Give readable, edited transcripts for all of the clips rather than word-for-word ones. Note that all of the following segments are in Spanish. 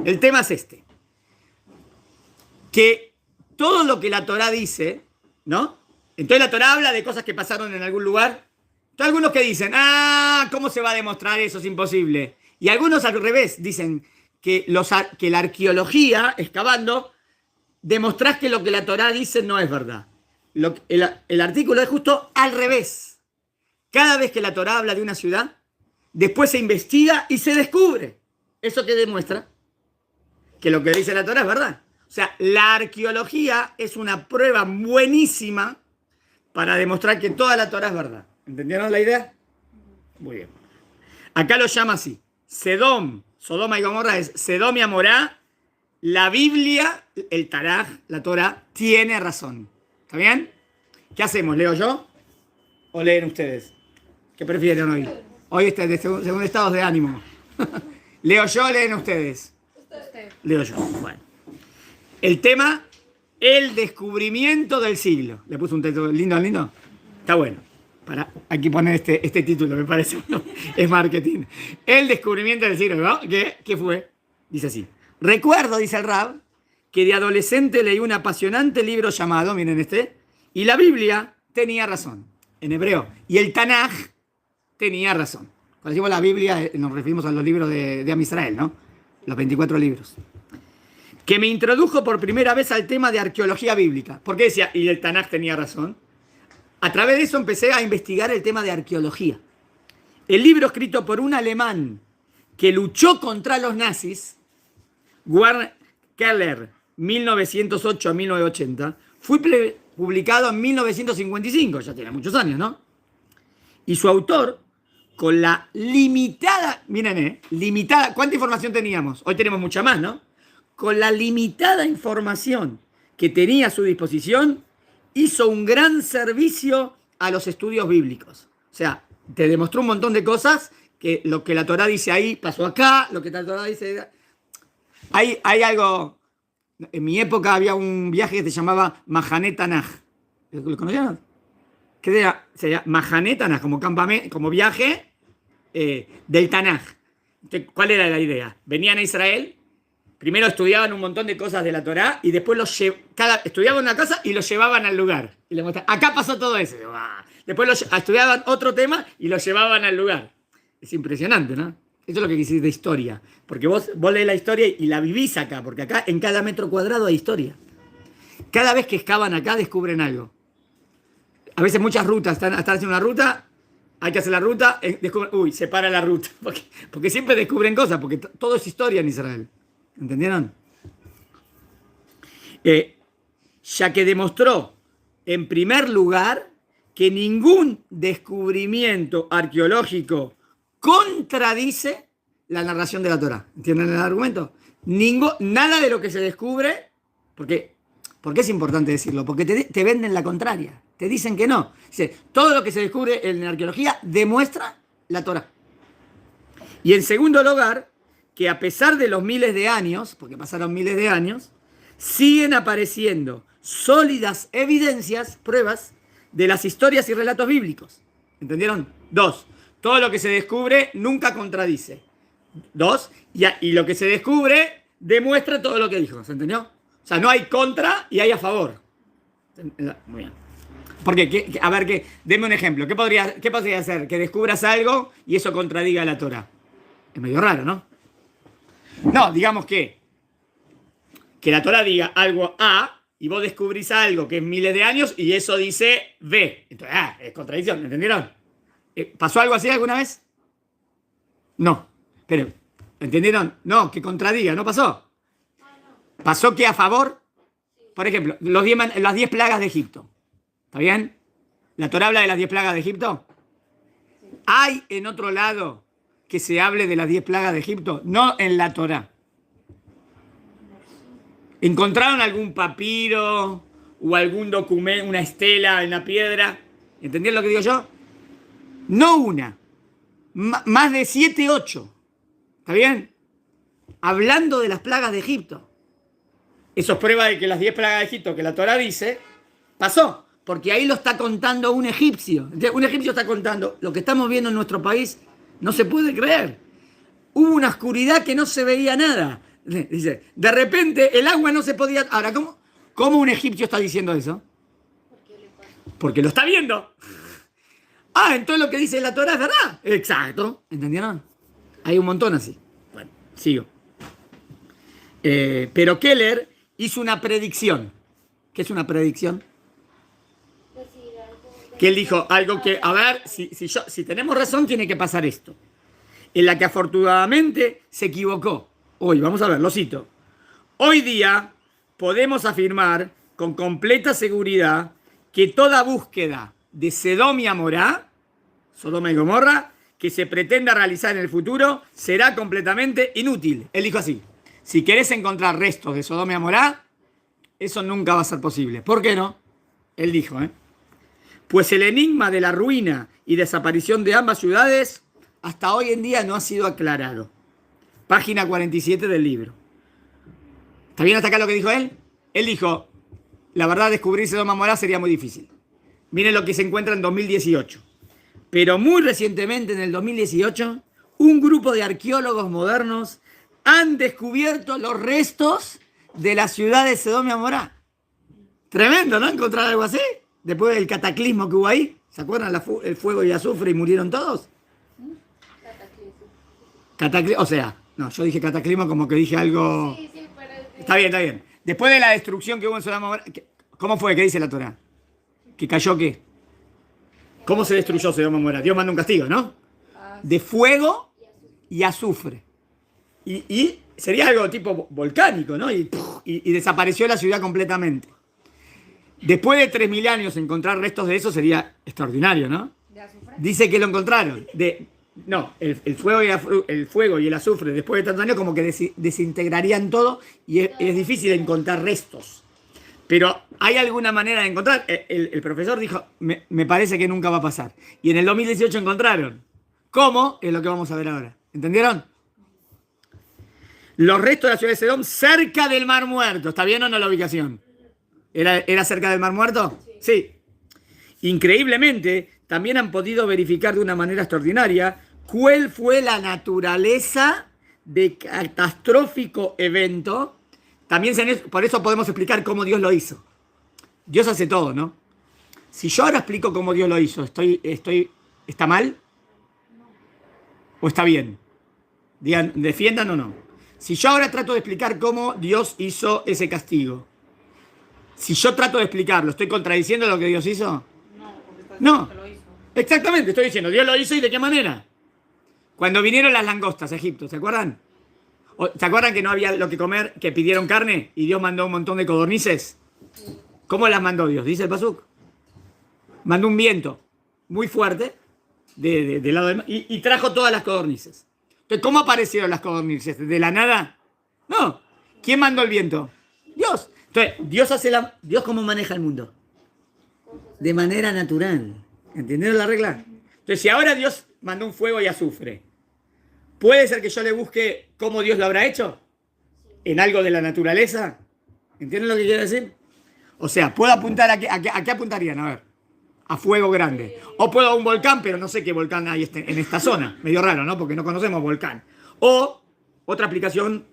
El tema es este. Que todo lo que la Torá dice, ¿no? Entonces la Torá habla de cosas que pasaron en algún lugar. Entonces algunos que dicen, ¿cómo se va a demostrar eso? Es imposible. Y algunos al revés dicen que la arqueología, excavando, demostrás que lo que la Torá dice no es verdad. El artículo es justo al revés. Cada vez que la Torá habla de una ciudad, después se investiga y se descubre. ¿Eso qué demuestra? Que lo que dice la Torá es verdad. O sea, la arqueología es una prueba buenísima para demostrar que toda la Torá es verdad. ¿Entendieron la idea? Muy bien. Acá lo llama así. Sodoma y Gomorra es Sedom y Amorá. La Biblia, el Tanaj, la Torá, tiene razón. ¿Está bien? ¿Qué hacemos? ¿Leo yo? ¿O leen ustedes? ¿Qué prefieren hoy? Hoy está según estados de ánimo. ¿Leo yo o leen ustedes? Leo yo. Bueno. El tema, el descubrimiento del siglo. ¿Le puse un título lindo? Está bueno. Aquí poner este título, me parece. Es marketing. El descubrimiento del siglo, ¿no? ¿Qué fue? Dice así. Recuerdo, dice el Rab, que de adolescente leí un apasionante libro llamado, miren y la Biblia tenía razón, en hebreo. Y el Tanaj tenía razón. Cuando decimos la Biblia, nos referimos a los libros de Am Israel, ¿no? Los 24 libros. Que me introdujo por primera vez al tema de arqueología bíblica. ¿Por qué decía, y el Tanaj tenía razón? A través de eso empecé a investigar el tema de arqueología. El libro escrito por un alemán que luchó contra los nazis, Werner Keller, 1908 a 1980, fue publicado en 1955, ya tiene muchos años, ¿no? Y su autor, con la limitada, miren, limitada, ¿cuánta información teníamos? Hoy tenemos mucha más, ¿no? Con la limitada información que tenía a su disposición, hizo un gran servicio a los estudios bíblicos. O sea, te demostró un montón de cosas, que lo que la Torá dice ahí pasó acá, lo que la Torá dice... Hay algo... En mi época había un viaje que se llamaba Mahané Tanaj. ¿Lo conocían? ¿Qué se llama? Mahané Tanaj, como campamento, como viaje del Tanaj. Entonces, ¿cuál era la idea? Venían a Israel, primero estudiaban un montón de cosas de la Torá y después estudiaban una cosa y lo llevaban al lugar. Y les mostraban, acá pasó todo eso. Después estudiaban otro tema y lo llevaban al lugar. Es impresionante, ¿no? Eso es lo que quisiste de historia. Porque vos lees la historia y la vivís acá. Porque acá en cada metro cuadrado hay historia. Cada vez que excavan acá descubren algo. A veces muchas rutas, están haciendo una ruta, hay que hacer la ruta, descubren, se para la ruta. Porque siempre descubren cosas, porque todo es historia en Israel. ¿Entendieron? Ya que demostró, en primer lugar, que ningún descubrimiento arqueológico contradice la narración de la Torá. ¿Entienden el argumento? Nada de lo que se descubre, porque es importante decirlo, porque te venden la contraria, te dicen que no. Dice, todo lo que se descubre en la arqueología demuestra la Torá. Y en segundo lugar, que a pesar de los miles de años, porque pasaron miles de años, siguen apareciendo sólidas evidencias, pruebas, de las historias y relatos bíblicos. ¿Entendieron? 2. Todo lo que se descubre nunca contradice. 2. Y lo que se descubre demuestra todo lo que dijo. ¿Se entendió? O sea, no hay contra y hay a favor. Muy bien. Porque, deme un ejemplo. ¿Qué podría hacer? Que descubras algo y eso contradiga la Torá. Es medio raro, ¿no? No, digamos que la Torá diga algo A y vos descubrís algo que es miles de años y eso dice B. Entonces, es contradicción. ¿Entendieron? ¿Pasó algo así alguna vez? No. Pero, ¿entendieron? No, que contradiga, no pasó. ¿Pasó que a favor? Por ejemplo, las 10 plagas de Egipto. ¿Está bien? ¿La Torá habla de las 10 plagas de Egipto? ¿Hay en otro lado que se hable de las 10 plagas de Egipto? No en la Torá. ¿Encontraron algún papiro o algún documento, una estela en la piedra? ¿Entendieron lo que digo yo? No una, más de 7, 8. ¿Está bien? Hablando de las plagas de Egipto. Eso es prueba de que las 10 plagas de Egipto que la Torá dice, pasó. Porque ahí lo está contando un egipcio. Un egipcio está contando lo que estamos viendo en nuestro país. No se puede creer. Hubo una oscuridad que no se veía nada. Dice, de repente el agua no se podía... Ahora, ¿cómo un egipcio está diciendo eso? Porque lo está viendo. Ah, entonces lo que dice la Torá es verdad. Exacto. ¿Entendieron? Hay un montón así. Bueno, sigo. Pero Keller hizo una predicción. ¿Qué es una predicción? Que él dijo algo que, a ver, si tenemos razón, tiene que pasar esto. En la que afortunadamente se equivocó. Hoy, vamos a ver, lo cito. Hoy día podemos afirmar con completa seguridad que toda búsqueda de Sedom y Amorá, Sodoma y Gomorra, que se pretenda realizar en el futuro, será completamente inútil. Él dijo así, si querés encontrar restos de Sodoma y Amorá, eso nunca va a ser posible. ¿Por qué no? Él dijo, pues el enigma de la ruina y desaparición de ambas ciudades hasta hoy en día no ha sido aclarado. Página 47 del libro. ¿Está bien hasta acá lo que dijo él? Él dijo, la verdad descubrir Sodoma y Gomorra sería muy difícil. Miren lo que se encuentra en 2018. Pero muy recientemente, en el 2018, un grupo de arqueólogos modernos han descubierto los restos de la ciudad de Sodoma y Gomorra. Tremendo, ¿no? Encontrar algo así. Después del cataclismo que hubo ahí. ¿Se acuerdan? El fuego y azufre y murieron todos. O sea, no, yo dije cataclismo como que dije algo... Sí, pero... Está bien, está bien. Después de la destrucción que hubo en Sodoma y Gomorra, ¿cómo fue? ¿Qué dice la Torá? ¿Que cayó qué? ¿Cómo se destruyó Sodoma y Gomorra? Dios mandó un castigo, ¿no? De fuego y azufre. Y sería algo tipo volcánico, ¿no? Y desapareció la ciudad completamente. Después de 3.000 años encontrar restos de eso sería extraordinario, ¿no? Dice que lo encontraron. El fuego y el azufre después de tantos años como que desintegrarían todo y es difícil encontrar restos. Pero hay alguna manera de encontrar. El profesor dijo, me parece que nunca va a pasar. Y en el 2018 encontraron. ¿Cómo? Es lo que vamos a ver ahora. ¿Entendieron? Los restos de la ciudad de Sedom cerca del Mar Muerto. ¿Está bien o no la ubicación? ¿Era cerca del Mar Muerto? Sí. Increíblemente, también han podido verificar de una manera extraordinaria cuál fue la naturaleza de catastrófico evento. También por eso podemos explicar cómo Dios lo hizo. Dios hace todo, ¿no? Si yo ahora explico cómo Dios lo hizo, ¿está mal? ¿O está bien? Digan, defiendan o no. Si yo ahora trato de explicar cómo Dios hizo ese castigo, si yo trato de explicarlo, ¿estoy contradiciendo lo que Dios hizo? No. Exactamente, estoy diciendo, Dios lo hizo y ¿de qué manera? Cuando vinieron las langostas a Egipto, ¿se acuerdan? ¿Se acuerdan que no había lo que comer, que pidieron carne y Dios mandó un montón de codornices? ¿Cómo las mandó Dios? Dice el pasuk. Mandó un viento muy fuerte del lado del mar y trajo todas las codornices. Entonces, ¿cómo aparecieron las codornices? ¿De la nada? No. ¿Quién mandó el viento? Dios. Entonces, Dios ¿cómo maneja el mundo? De manera natural. ¿Entendieron la regla? Entonces, si ahora Dios mandó un fuego y azufre, ¿puede ser que yo le busque cómo Dios lo habrá hecho? ¿En algo de la naturaleza? ¿Entienden lo que quiero decir? O sea, puedo apuntar ¿a qué apuntarían? A ver. A fuego grande. O puedo a un volcán, pero no sé qué volcán hay en esta zona. Medio raro, ¿no? Porque no conocemos volcán. O otra aplicación,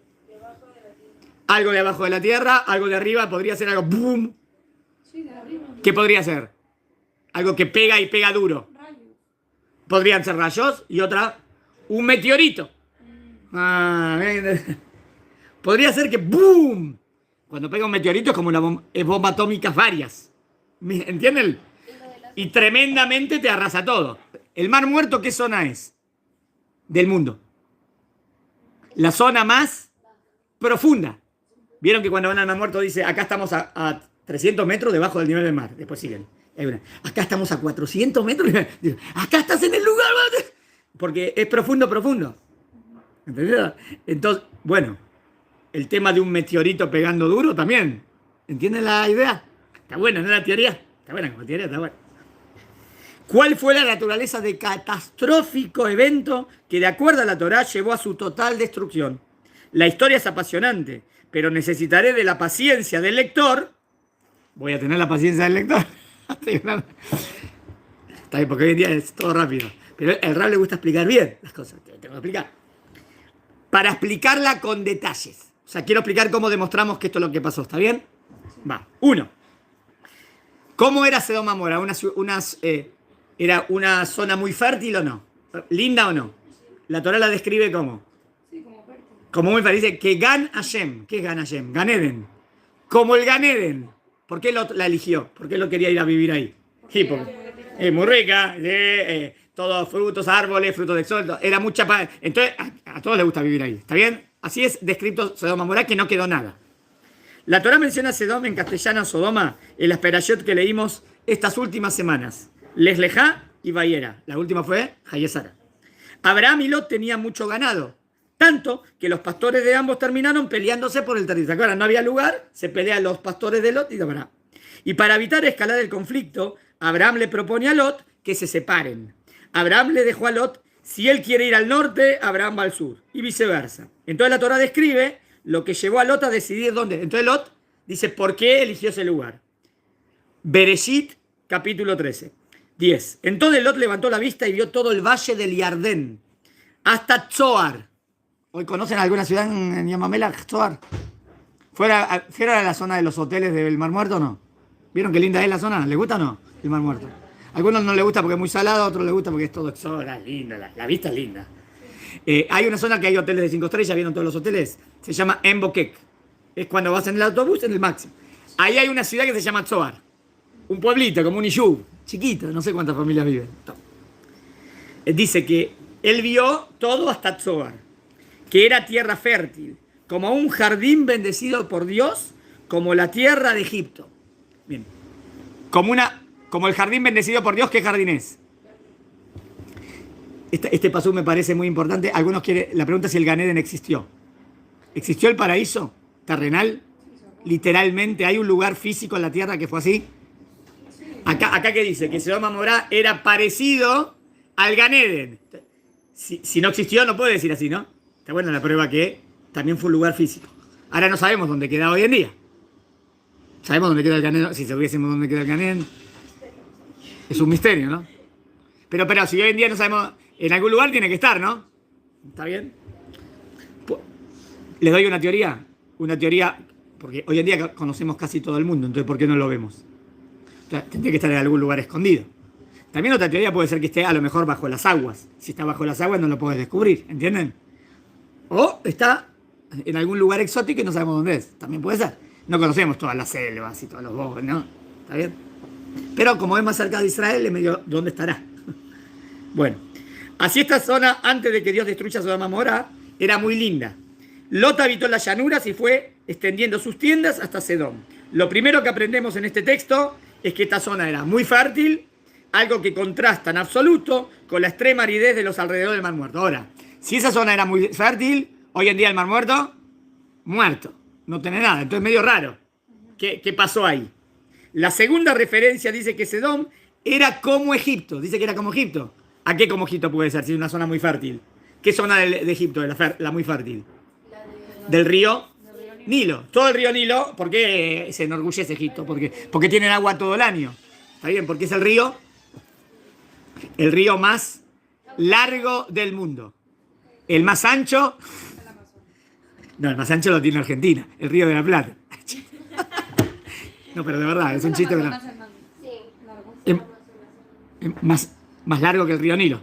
algo de abajo de la tierra, algo de arriba, podría ser algo ¡boom! ¿Qué podría ser? Algo que pega y pega duro. Podrían ser rayos y otra, un meteorito. Podría ser que ¡boom! Cuando pega un meteorito es como una bomba atómica varias. ¿Entienden? Y tremendamente te arrasa todo. ¿El Mar Muerto qué zona es? Del mundo. La zona más profunda. Vieron que cuando van al Mar Muerto dice, acá estamos a 300 metros debajo del nivel del mar. Después siguen. Acá estamos a 400 metros. Acá estás en el lugar. Porque es profundo, profundo. ¿Entendés? Entonces, bueno, el tema de un meteorito pegando duro también. ¿Entienden la idea? Está buena, ¿no? La teoría. Está buena como teoría, está buena. ¿Cuál fue la naturaleza de catastrófico evento que, de acuerdo a la Torá, llevó a su total destrucción? La historia es apasionante, pero necesitaré de la paciencia del lector. Voy a tener la paciencia del lector. Está bien, porque hoy en día es todo rápido. Pero al Rab le gusta explicar bien las cosas. Te tengo que explicar. Para explicarla con detalles. O sea, quiero explicar cómo demostramos que esto es lo que pasó. ¿Está bien? Va. 1. ¿Cómo era Sodoma y Gomorra? ¿Era una zona muy fértil o no? ¿Linda o no? La Torá la describe como. Sí, como fértil. Como muy fértil. Dice que Gan Hashem. ¿Qué es Gan Hashem? Gan Eden. Como el Gan Eden. ¿Por qué la eligió? ¿Por qué lo quería ir a vivir ahí? Sí, porque es muy rica. Todos frutos, árboles, frutos de sol. Era mucha paz. Entonces, a todos les gusta vivir ahí. ¿Está bien? Así es descrito Sodoma y Gomorra, que no quedó nada. La Torá menciona Sodoma en castellano, Sodoma, en las perashot que leímos estas últimas semanas. Leslejá y Bayera. La última fue Hayesara. Abraham y Lot tenían mucho ganado. Tanto que los pastores de ambos terminaron peleándose por el territorio. ¿Se acuerdan? No había lugar, se pelean los pastores de Lot y de Abraham. Y para evitar escalar el conflicto, Abraham le propone a Lot que se separen. Abraham le dejó a Lot, si él quiere ir al norte, Abraham va al sur. Y viceversa. Entonces la Torá describe lo que llevó a Lot a decidir dónde. Entonces Lot dice por qué eligió ese lugar. Bereshit, capítulo 13. 10. Entonces Lot levantó la vista y vio todo el valle del Yardén, hasta Tzoar. ¿Hoy conocen alguna ciudad en Yamamela, Tzoar? ¿Fuera de la zona de los hoteles del Mar Muerto o no? ¿Vieron qué linda es la zona? ¿Les gusta o no? El Mar Muerto. A algunos no les gusta porque es muy salado, a otros les gusta porque es todo exótica, linda, la vista es linda. Hay una zona que hay hoteles de 5 estrellas, ¿vieron todos los hoteles? Se llama Embokek. Es cuando vas en el autobús en el máximo. Ahí hay una ciudad que se llama Tzoar. Un pueblito, como un iyú, chiquito, no sé cuántas familias viven. Dice que él vio todo hasta Tzoar, que era tierra fértil, como un jardín bendecido por Dios, como la tierra de Egipto. Bien. Como el jardín bendecido por Dios, ¿qué jardín es? Este paso me parece muy importante. Algunos quieren, la pregunta es si el Gan Eden existió. ¿Existió el paraíso terrenal? Literalmente, ¿hay un lugar físico en la tierra que fue así? Acá que dice que Sodoma y Gomorra era parecido al Gan Eden. Si no existió, no puede decir así, ¿no? Está buena la prueba que también fue un lugar físico. Ahora no sabemos dónde queda hoy en día. Sabemos dónde queda el Gan Eden. Si sabiésemos dónde queda el Gan Eden, es un misterio, ¿no? Pero si hoy en día no sabemos, en algún lugar tiene que estar, ¿no? ¿Está bien? Les doy una teoría, porque hoy en día conocemos casi todo el mundo, entonces ¿por qué no lo vemos? O sea, tendría que estar en algún lugar escondido. También otra teoría puede ser que esté a lo mejor bajo las aguas. Si está bajo las aguas no lo puedes descubrir, ¿entienden? O está en algún lugar exótico y no sabemos dónde es. También puede ser. No conocemos todas las selvas y todos los bosques, ¿no? ¿Está bien? Pero como es más cerca de Israel, es medio dónde estará. Bueno, así esta zona, antes de que Dios destruya Sodoma y Gomorra, era muy linda. Lot habitó las llanuras y fue extendiendo sus tiendas hasta Sedom. Lo primero que aprendemos en este texto es que esta zona era muy fértil, algo que contrasta en absoluto con la extrema aridez de los alrededores del Mar Muerto. Ahora, si esa zona era muy fértil, hoy en día el Mar Muerto, muerto, no tiene nada. Entonces medio raro. ¿Qué pasó ahí? La segunda referencia dice que Sedom era como Egipto. Dice que era como Egipto. ¿A qué como Egipto puede ser si es una zona muy fértil? ¿Qué zona de Egipto es la muy fértil? Del río Nilo. Todo el río Nilo, ¿por qué se enorgullece Egipto? Porque tienen agua todo el año. ¿Está bien? Porque es el río más largo del mundo. El más ancho. No, el más ancho lo tiene Argentina, el río de la Plata. No, pero de verdad, es un chiste. Más largo que el río Nilo.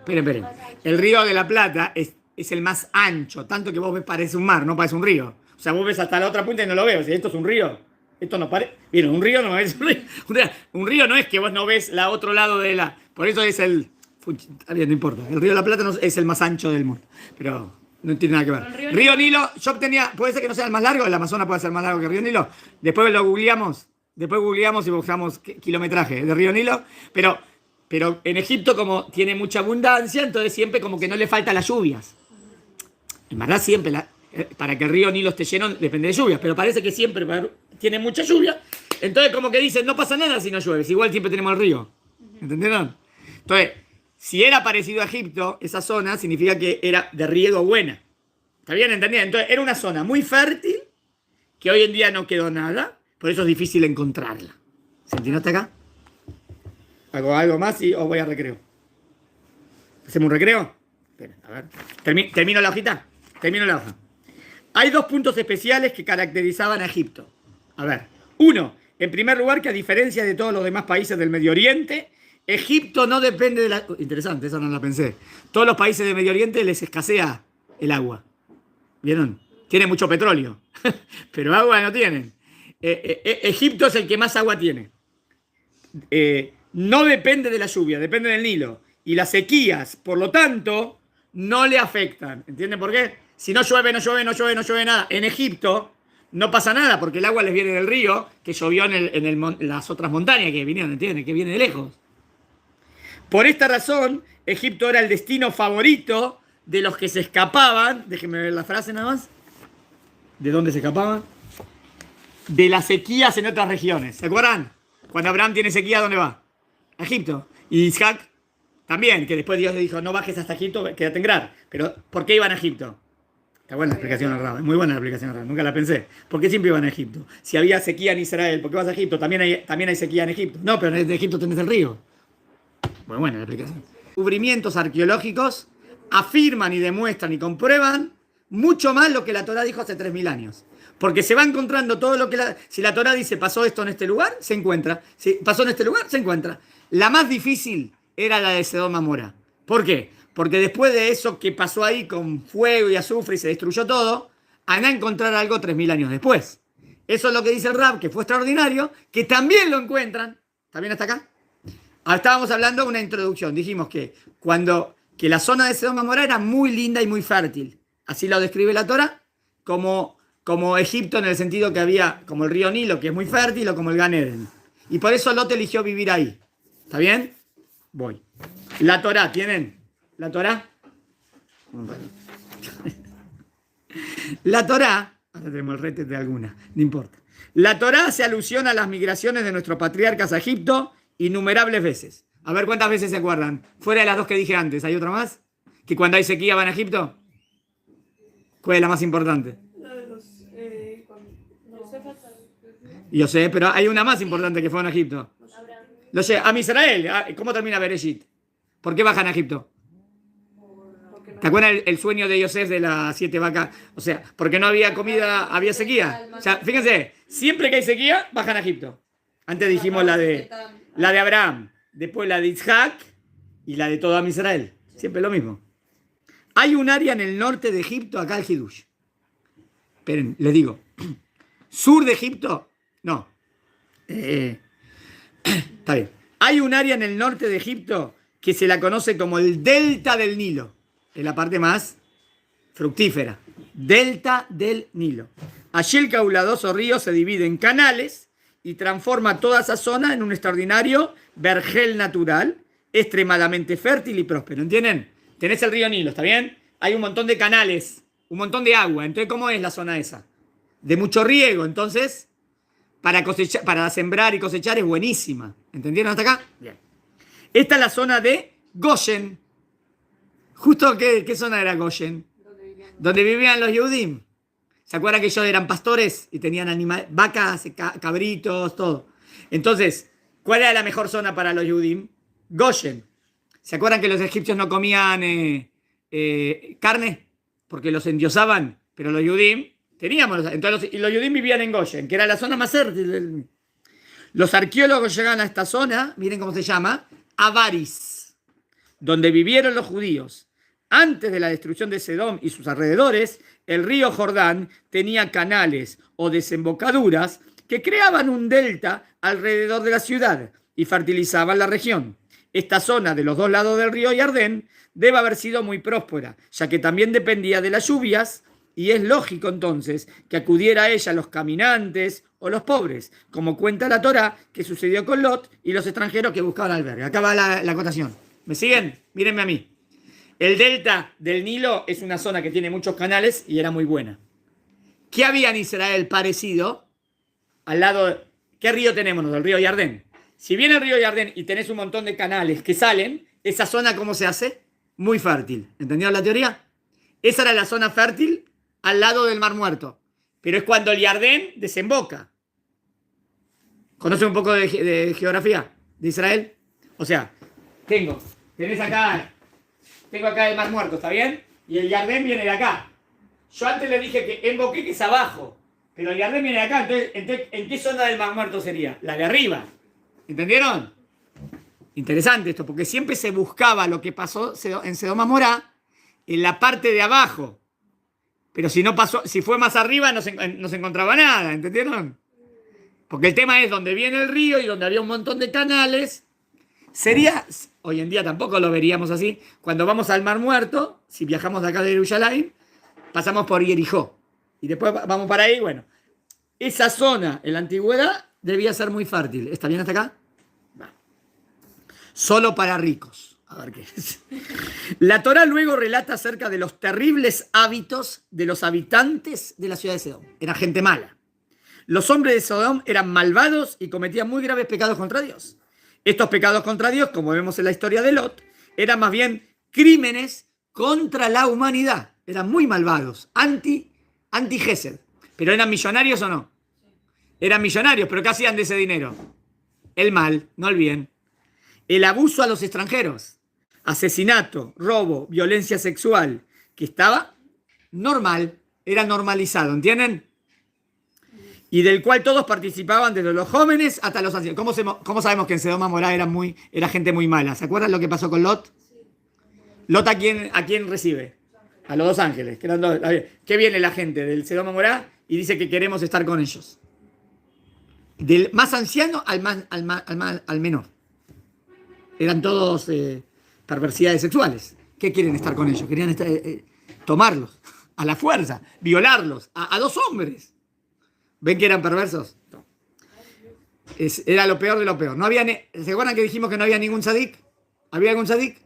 Esperen. El río de la Plata es el más ancho, tanto que vos ves parece un mar, no parece un río. O sea, vos ves hasta la otra punta y no lo ves. Si esto es un río, esto no parece. Miren, un río no es un río. Un río no es que vos no ves la otro lado de la. Por eso es el. Está bien, no importa. El río de la Plata no es el más ancho del mundo. Pero no tiene nada que ver. Río Nilo, yo tenía. Puede ser que no sea el más largo, el Amazonas puede ser más largo que el río Nilo. Después lo googleamos. Y buscamos kilometraje de río Nilo. Pero en Egipto, como tiene mucha abundancia, entonces siempre como que no le faltan las lluvias. En verdad siempre, para que el río Nilo esté lleno, depende de lluvias, pero parece que siempre tiene mucha lluvia. Entonces como que dicen, no pasa nada si no llueve, igual siempre tenemos el río. ¿Entendieron? Entonces, si era parecido a Egipto, esa zona significa que era de riego buena. ¿Está bien? ¿Entendieron? Entonces era una zona muy fértil, que hoy en día no quedó nada, por eso es difícil encontrarla. ¿Se entiende hasta acá? ¿Hago algo más o voy a recreo? ¿Hacemos un recreo? Espera, a ver. ¿Termino la hojita? Termino la hoja. Hay dos puntos especiales que caracterizaban a Egipto. A ver, uno, en primer lugar, que a diferencia de todos los demás países del Medio Oriente, Egipto no depende de la... Interesante, esa no la pensé. Todos los países del Medio Oriente les escasea el agua. ¿Vieron? Tiene mucho petróleo, pero agua no tienen. Egipto es el que más agua tiene. No depende de la lluvia, depende del Nilo. Y las sequías, por lo tanto, no le afectan. ¿Entienden por qué? Si no llueve, no llueve nada. En Egipto no pasa nada porque el agua les viene del río que llovió en las otras montañas que vinieron, ¿entienden? Que viene de lejos. Por esta razón, Egipto era el destino favorito de los que se escapaban. Déjenme ver la frase nada más. ¿De dónde se escapaban? De las sequías en otras regiones. ¿Se acuerdan? Cuando Abraham tiene sequía, ¿dónde va? A Egipto. Y Isaac también, que después Dios le dijo, no bajes hasta Egipto, quédate en Gerar. Pero, ¿por qué iban a Egipto? Está buena la explicación al Rab, muy buena la explicación al Rab, nunca la pensé. ¿Por qué siempre iban a Egipto? Si había sequía en Israel, ¿por qué vas a Egipto? También hay sequía en Egipto. No, pero en Egipto tenés el río. Muy buena la explicación. Descubrimientos arqueológicos afirman y demuestran y comprueban mucho más lo que la Torá dijo hace 3000 años. Porque se va encontrando todo lo que... Si la Torá dice pasó esto en este lugar, se encuentra. Si pasó en este lugar, se encuentra. La más difícil era la de Sedom Amorá. ¿Por qué? Porque después de eso que pasó ahí con fuego y azufre y se destruyó todo, van a encontrar algo 3000 años después. Eso es lo que dice el Rab, que fue extraordinario, que también lo encuentran. ¿Está bien hasta acá? Ahora estábamos hablando de una introducción. Dijimos que la zona de Sedom Amorá era muy linda y muy fértil. Así lo describe la Torá, como Egipto en el sentido que había como el río Nilo, que es muy fértil, o como el Gan Eden. Y por eso Lot eligió vivir ahí. ¿Está bien? Voy. La Torá, ¿tienen? ¿La Torá? La Torá, ahora tenemos el rete de alguna, no importa. La Torá hace alusión a las migraciones de nuestros patriarcas a Egipto innumerables veces. A ver cuántas veces se acuerdan. Fuera de las dos que dije antes, ¿hay otra más? ¿Que cuando hay sequía van a Egipto? ¿Cuál es la más importante? La de los... Yo sé, pero hay una más importante que fueron a Egipto. Lo sé, a Israel. ¿Cómo termina Bereshit? ¿Por qué bajan a Egipto? ¿Te acuerdas el sueño de Yosef de las 7 vacas? O sea, porque no había comida, había sequía. O sea, fíjense, siempre que hay sequía, bajan a Egipto. Antes dijimos la de Abraham, después la de Isaac y la de todo Israel. Siempre lo mismo. Hay un área en el norte de Egipto, acá el Hidush. Esperen, les digo. Sur de Egipto, no. Está bien. Hay un área en el norte de Egipto que se la conoce como el delta del Nilo. Es la parte más fructífera. Delta del Nilo. Allí el caudaloso río se divide en canales y transforma toda esa zona en un extraordinario vergel natural, extremadamente fértil y próspero. ¿Entienden? Tenés el río Nilo, ¿está bien? Hay un montón de canales, un montón de agua. Entonces, ¿cómo es la zona esa? De mucho riego. Entonces, para sembrar y cosechar es buenísima. ¿Entendieron hasta acá? Bien. Esta es la zona de Goshen. ¿Justo qué zona era Goshen? Donde vivían los Yehudim. ¿Se acuerdan que ellos eran pastores y tenían vacas, cabritos, todo? Entonces, ¿cuál era la mejor zona para los Yehudim? Goshen. ¿Se acuerdan que los egipcios no comían carne? Porque los endiosaban, pero los Yehudim teníamos. Entonces los Yehudim vivían en Goshen, que era la zona más fértil. Los arqueólogos llegan a esta zona, miren cómo se llama, Avaris, donde vivieron los judíos. Antes de la destrucción de Sedom y sus alrededores, el río Jordán tenía canales o desembocaduras que creaban un delta alrededor de la ciudad y fertilizaban la región. Esta zona de los dos lados del río Jordán debe haber sido muy próspera, ya que también dependía de las lluvias, y es lógico entonces que acudiera a ella los caminantes o los pobres, como cuenta la Torá que sucedió con Lot y los extranjeros que buscaban albergue. Acá va la acotación. ¿Me siguen? Mírenme a mí. El delta del Nilo es una zona que tiene muchos canales y era muy buena. ¿Qué había en Israel parecido? Al lado, ¿qué río tenemos? El río Jordán. Si viene el río Jordán y tenés un montón de canales que salen, esa zona, ¿cómo se hace? Muy fértil. ¿Entendieron la teoría? Esa era la zona fértil al lado del Mar Muerto. Pero es cuando el Jordán desemboca. ¿Conocen un poco de geografía de Israel? O sea, tengo acá el Mar Muerto, ¿está bien? Y el Jordán viene de acá. Yo antes le dije que en Boqueque es abajo, pero el Yarden viene de acá. Entonces, ¿en qué zona del Mar Muerto sería? La de arriba. ¿Entendieron? Interesante esto, porque siempre se buscaba lo que pasó en Sedom Amorá en la parte de abajo. Pero si no pasó, si fue más arriba no se encontraba nada, ¿entendieron? Porque el tema es donde viene el río y donde había un montón de canales. Sería, hoy en día tampoco lo veríamos así, cuando vamos al Mar Muerto, si viajamos de acá de Jerusalén, pasamos por Jericó. Y después vamos para ahí, bueno. Esa zona en la antigüedad debía ser muy fértil. ¿Está bien hasta acá? Va. Solo para ricos. A ver qué es. La Torá luego relata acerca de los terribles hábitos de los habitantes de la ciudad de Sedom. Era gente mala. Los hombres de Sedom eran malvados y cometían muy graves pecados contra Dios. Estos pecados contra Dios, como vemos en la historia de Lot, eran más bien crímenes contra la humanidad. Eran muy malvados, anti-Gesed. ¿Pero eran millonarios o no? Eran millonarios, pero ¿qué hacían de ese dinero? El mal, no el bien. El abuso a los extranjeros. Asesinato, robo, violencia sexual, que estaba normal, era normalizado, ¿entienden? Y del cual todos participaban, desde los jóvenes hasta los ancianos. ¿Cómo sabemos que en Sedom Amorá era gente muy mala? ¿Se acuerdan lo que pasó con Lot? ¿Lot a quién recibe? A los dos ángeles. Que eran dos. ¿Qué viene la gente del Sedom Amorá? Y dice que queremos estar con ellos. Del más anciano al menor. Eran todos perversidades sexuales. ¿Qué quieren estar con ellos? Querían tomarlos a la fuerza, violarlos a dos hombres. ¿Ven que eran perversos? No. Era lo peor de lo peor. No había ¿Se acuerdan que dijimos que no había ningún tzadik? ¿Había algún tzadik?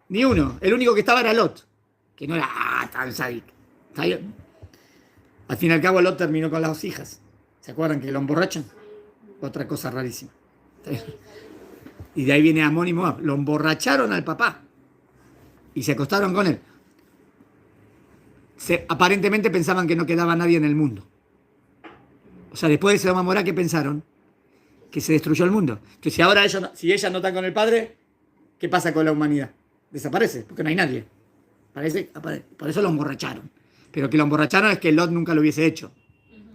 Ni uno. El único que estaba era Lot, que no era tan tzadik. ¿Está bien? Al fin y al cabo Lot terminó con las hijas. ¿Se acuerdan que lo emborrachan? Otra cosa rarísima. ¿Está bien? Y de ahí viene Amón y Moab. Lo emborracharon al papá y se acostaron con él. Aparentemente pensaban que no quedaba nadie en el mundo. O sea, después de Sedom Amorá, ¿qué pensaron? Que se destruyó el mundo. Entonces, si ella no está con el padre, ¿qué pasa con la humanidad? Desaparece, porque no hay nadie. Por eso lo emborracharon. Pero que lo emborracharon es que Lot nunca lo hubiese hecho.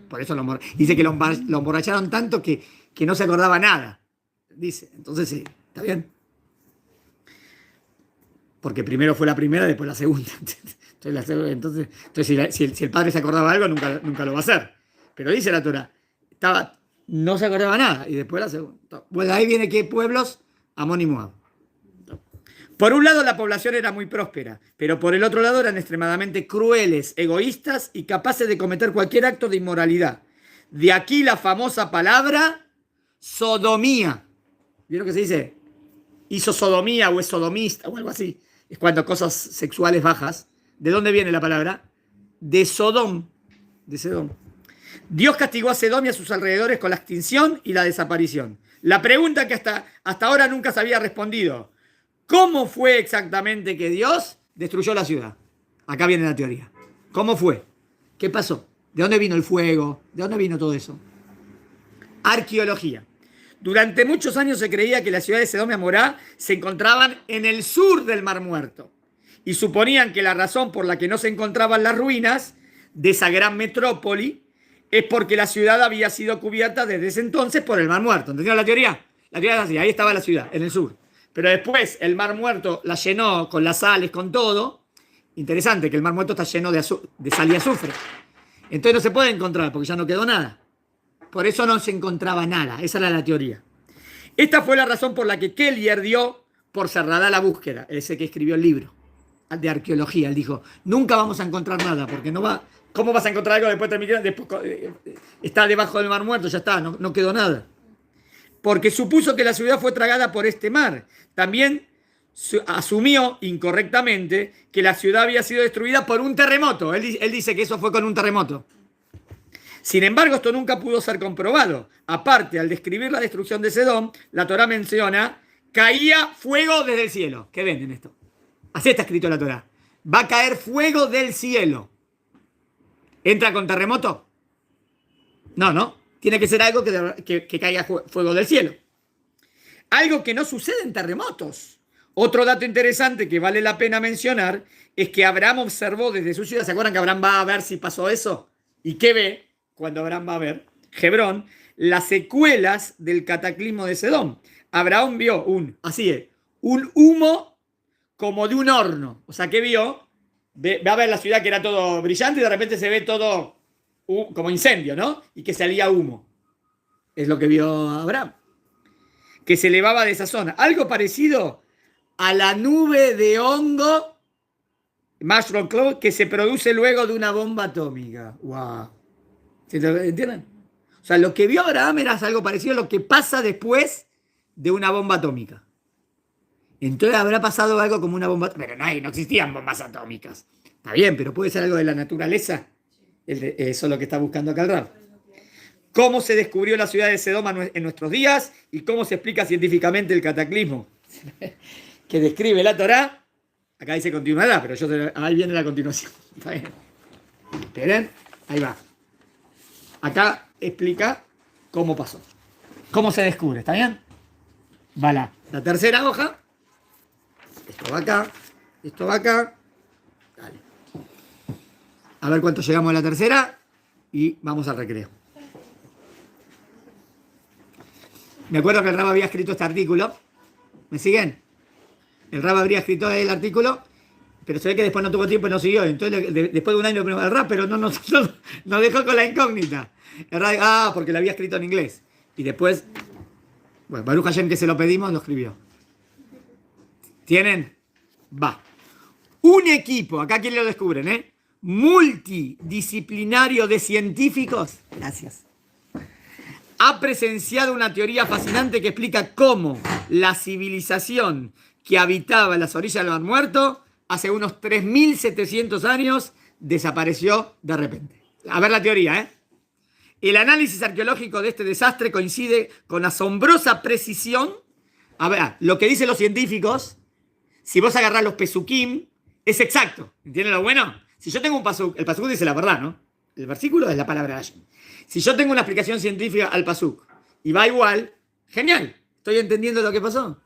Por eso dice que lo emborracharon tanto que no se acordaba nada. Dice, entonces sí, ¿está bien? Porque primero fue la primera, después la segunda. Entonces si el padre se acordaba algo, nunca lo va a hacer. Pero dice la Torá, no se acordaba nada. Y después la segunda. Bueno, ahí viene que pueblos, Amón y Moab. Por un lado la población era muy próspera, pero por el otro lado eran extremadamente crueles, egoístas y capaces de cometer cualquier acto de inmoralidad. De aquí la famosa palabra sodomía. ¿Vieron que se dice? Hizo sodomía o es sodomista o algo así. Es cuando cosas sexuales bajas. ¿De dónde viene la palabra? De Sodom. De Sedom. Dios castigó a Sedom y a sus alrededores con la extinción y la desaparición. La pregunta que hasta ahora nunca se había respondido. ¿Cómo fue exactamente que Dios destruyó la ciudad? Acá viene la teoría. ¿Cómo fue? ¿Qué pasó? ¿De dónde vino el fuego? ¿De dónde vino todo eso? Arqueología. Durante muchos años se creía que las ciudades de Sedom y Amorá se encontraban en el sur del Mar Muerto y suponían que la razón por la que no se encontraban las ruinas de esa gran metrópoli es porque la ciudad había sido cubierta desde ese entonces por el Mar Muerto. ¿Entendieron la teoría? La teoría es así, ahí estaba la ciudad, en el sur. Pero después el Mar Muerto la llenó con las sales, con todo. Interesante que el Mar Muerto está lleno de sal y azufre. Entonces no se puede encontrar porque ya no quedó nada. Por eso no se encontraba nada. Esa era la teoría. Esta fue la razón por la que Kellier dio por cerrada la búsqueda. Ese que escribió el libro de arqueología. Él dijo, nunca vamos a encontrar nada porque no va... ¿Cómo vas a encontrar algo después está debajo del Mar Muerto? Ya está, no quedó nada. Porque supuso que la ciudad fue tragada por este mar. También asumió incorrectamente que la ciudad había sido destruida por un terremoto. Él dice que eso fue con un terremoto. Sin embargo, esto nunca pudo ser comprobado. Aparte, al describir la destrucción de Sedom, la Torá menciona, caía fuego desde el cielo. ¿Qué ven en esto? Así está escrito en la Torá. Va a caer fuego del cielo. ¿Entra con terremoto? No. Tiene que ser algo que caiga fuego del cielo. Algo que no sucede en terremotos. Otro dato interesante que vale la pena mencionar es que Abraham observó desde su ciudad. ¿Se acuerdan que Abraham va a ver si pasó eso? ¿Y qué ve cuando Abraham va a ver? Hebrón, las secuelas del cataclismo de Sedom. Abraham vio un humo como de un horno. O sea, ¿qué vio? Va a ver la ciudad que era todo brillante y de repente se ve todo como incendio, ¿no? Y que salía humo. Es lo que vio Abraham. Que se elevaba de esa zona. Algo parecido a la nube de hongo mushroom cloud que se produce luego de una bomba atómica. ¡Wow! ¿Entienden? O sea, lo que vio Abraham era algo parecido a lo que pasa después de una bomba atómica. Entonces habrá pasado algo como una bomba atómica. Pero no existían bombas atómicas. Está bien, pero puede ser algo de la naturaleza. Eso es lo que está buscando acá el Rab. ¿Cómo se descubrió la ciudad de Sedoma en nuestros días? Y cómo se explica científicamente el cataclismo que describe la Torá. Acá dice continuará, pero ahí viene la continuación. ¿Está bien? Esperen, ahí va. Acá explica cómo pasó. ¿Cómo se descubre? ¿Está bien? Va la tercera hoja. Esto va acá. Esto va acá. Dale. A ver cuánto llegamos a la tercera. Y vamos al recreo. Me acuerdo que el Rab había escrito este artículo. ¿Me siguen? El Rab habría escrito el artículo, pero se ve que después no tuvo tiempo y no siguió. Entonces, después de un año, el Rab, pero no nos dejó con la incógnita. El Rab, porque lo había escrito en inglés. Y después, bueno, Baruch Hashem, que se lo pedimos, lo escribió. ¿Tienen? Va. Un equipo, acá quién lo descubren, multidisciplinario de científicos. Gracias. Ha presenciado una teoría fascinante que explica cómo la civilización que habitaba en las orillas del Mar Muerto hace unos 3.700 años desapareció de repente. A ver la teoría, El análisis arqueológico de este desastre coincide con asombrosa precisión. A ver, lo que dicen los científicos, si vos agarrás los pesukim, es exacto. ¿Entienden lo bueno? Si yo tengo un pasuk, el pasuk dice la verdad, ¿no? El versículo es la palabra de Hashem. Si yo tengo una explicación científica al pasuk y va igual, genial. Estoy entendiendo lo que pasó.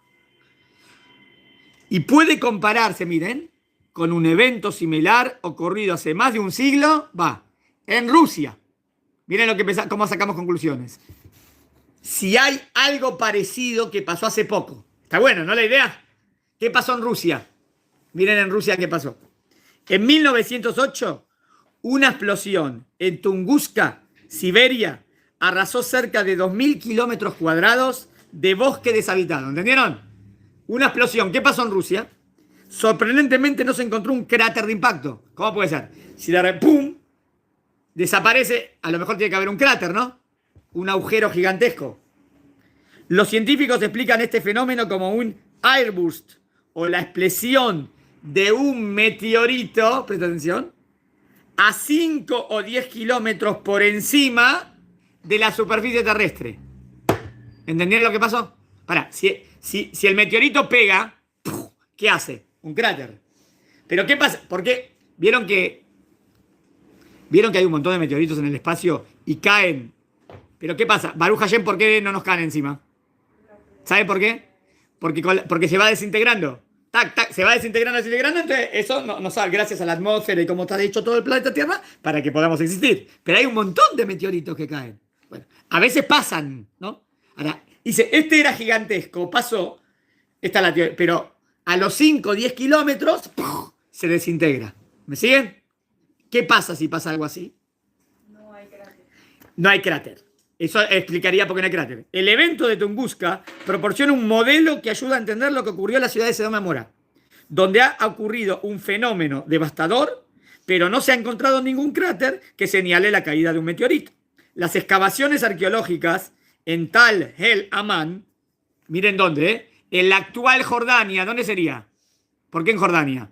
Y puede compararse, miren, con un evento similar ocurrido hace más de un siglo, en Rusia. Miren cómo sacamos conclusiones. Si hay algo parecido que pasó hace poco. Está bueno, ¿no la idea? ¿Qué pasó en Rusia? Miren en Rusia qué pasó. En 1908, una explosión en Tunguska, Siberia, arrasó cerca de 2.000 kilómetros cuadrados de bosque deshabitado. ¿Entendieron? Una explosión. ¿Qué pasó en Rusia? Sorprendentemente no se encontró un cráter de impacto. ¿Cómo puede ser? Si de repente, ¡pum!, desaparece, a lo mejor tiene que haber un cráter, ¿no? Un agujero gigantesco. Los científicos explican este fenómeno como un airburst, o la explosión de un meteorito, presta atención, a 5 o 10 kilómetros por encima de la superficie terrestre. ¿Entendieron lo que pasó? Ahora, si el meteorito pega, ¿qué hace? Un cráter. Pero ¿qué pasa? Porque vieron que hay un montón de meteoritos en el espacio y caen. Pero ¿qué pasa? Baruch Hashem, ¿por qué no nos caen encima? ¿Sabe por qué? Porque se va desintegrando. Se va desintegrando, entonces eso nos sale gracias a la atmósfera y cómo está hecho todo el planeta Tierra para que podamos existir. Pero hay un montón de meteoritos que caen. Bueno, a veces pasan, ¿no? Ahora, dice, este era gigantesco, pasó, esta es la teoría, pero a los 5 o 10 kilómetros ¡puf!, se desintegra. ¿Me siguen? ¿Qué pasa si pasa algo así? No hay cráter. No hay cráter. Eso explicaría por qué no hay cráter. El evento de Tunguska proporciona un modelo que ayuda a entender lo que ocurrió en la ciudad de Sedoma y Gomorra, donde ha ocurrido un fenómeno devastador, pero no se ha encontrado ningún cráter que señale la caída de un meteorito. Las excavaciones arqueológicas en Tal El Aman, miren dónde, en la actual Jordania, ¿dónde sería? ¿Por qué en Jordania?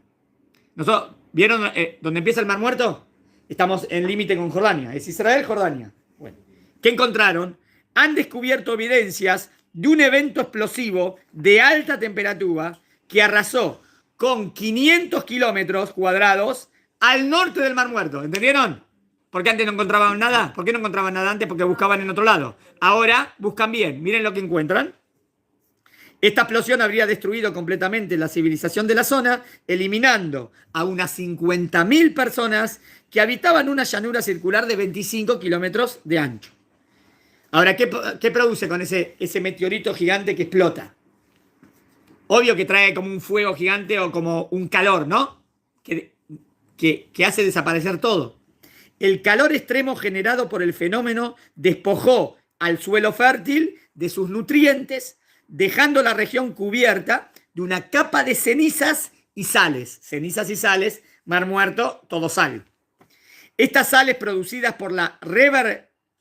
Nosotros, ¿vieron dónde empieza el Mar Muerto? Estamos en límite con Jordania. Es Israel, Jordania. Bueno, ¿qué encontraron? Han descubierto evidencias de un evento explosivo de alta temperatura que arrasó con 500 kilómetros cuadrados al norte del Mar Muerto. ¿Entendieron? Porque antes no encontraban nada. ¿Por qué no encontraban nada antes? Porque buscaban en otro lado. Ahora buscan bien. Miren lo que encuentran. Esta explosión habría destruido completamente la civilización de la zona, eliminando a unas 50.000 personas que habitaban una llanura circular de 25 kilómetros de ancho. Ahora, ¿qué produce con ese meteorito gigante que explota? Obvio que trae como un fuego gigante o como un calor, ¿no? Que hace desaparecer todo. El calor extremo generado por el fenómeno despojó al suelo fértil de sus nutrientes, dejando la región cubierta de una capa de cenizas y sales. Cenizas y sales, Mar Muerto, todo sal. Estas sales producidas por la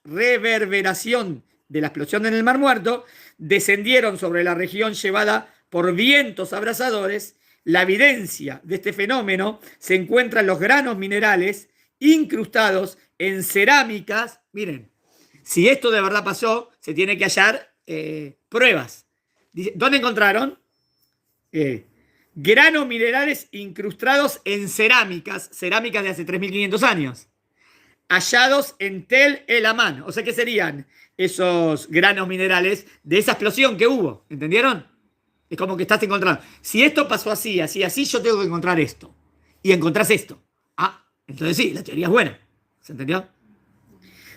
reverberación de la explosión en el Mar Muerto descendieron sobre la región llevada por vientos abrasadores. La evidencia de este fenómeno se encuentra en los granos minerales incrustados en cerámicas. Miren, si esto de verdad pasó, se tiene que hallar pruebas. ¿Dónde encontraron? Granos minerales incrustados en cerámicas de hace 3.500 años, hallados en Tel El Amán. O sea, ¿qué serían esos granos minerales de esa explosión que hubo? ¿Entendieron? Es como que estás encontrando. Si esto pasó así, así, así, yo tengo que encontrar esto. Y encontrás esto. Ah, entonces sí, la teoría es buena. ¿Se entendió?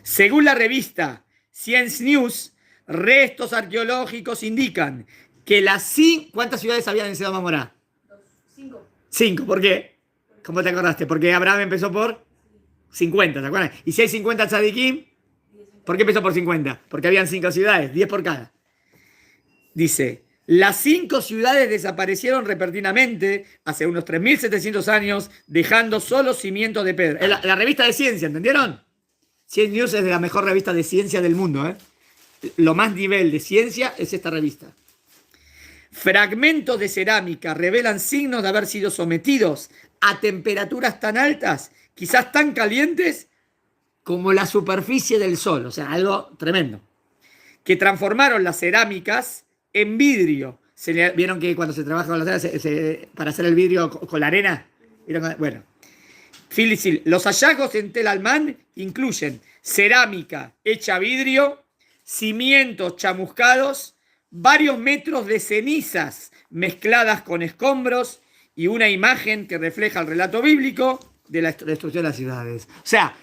Según la revista Science News, restos arqueológicos indican que ¿cuántas ciudades habían en Sodoma y Gomorra? 5. 5, ¿por qué? ¿Cómo te acordaste? Porque Abraham empezó por 50, ¿te acuerdas? Y si hay 50 tzadikim, ¿por qué empezó por 50? Porque habían 5 ciudades, 10 por cada. Dice, las 5 ciudades desaparecieron repentinamente hace unos 3.700 años, dejando solo cimientos de pedra. La revista de ciencia, ¿entendieron? Science News es de la mejor revista de ciencia del mundo, ¿eh? Lo más nivel de ciencia es esta revista. Fragmentos de cerámica revelan signos de haber sido sometidos a temperaturas tan altas, quizás tan calientes, como la superficie del Sol. O sea, algo tremendo. Que transformaron las cerámicas en vidrio. ¿Vieron que cuando se trabaja con la cera para hacer el vidrio con la arena? Bueno. Los hallazgos en Tel Almán incluyen cerámica hecha vidrio, cimientos chamuscados, varios metros de cenizas mezcladas con escombros y una imagen que refleja el relato bíblico de la destrucción de las ciudades. O sea,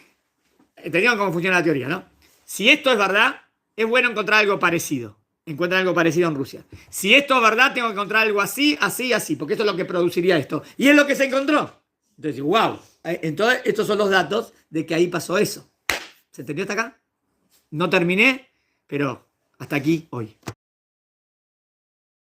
entendieron cómo funciona la teoría, ¿no? Si esto es verdad, es bueno encontrar algo parecido. Encuentran algo parecido en Rusia. Si esto es verdad, tengo que encontrar algo así, así, así, porque esto es lo que produciría esto. Y es lo que se encontró. Entonces, wow. Entonces, estos son los datos de que ahí pasó eso. ¿Se entendió hasta acá? No terminé, pero hasta aquí hoy.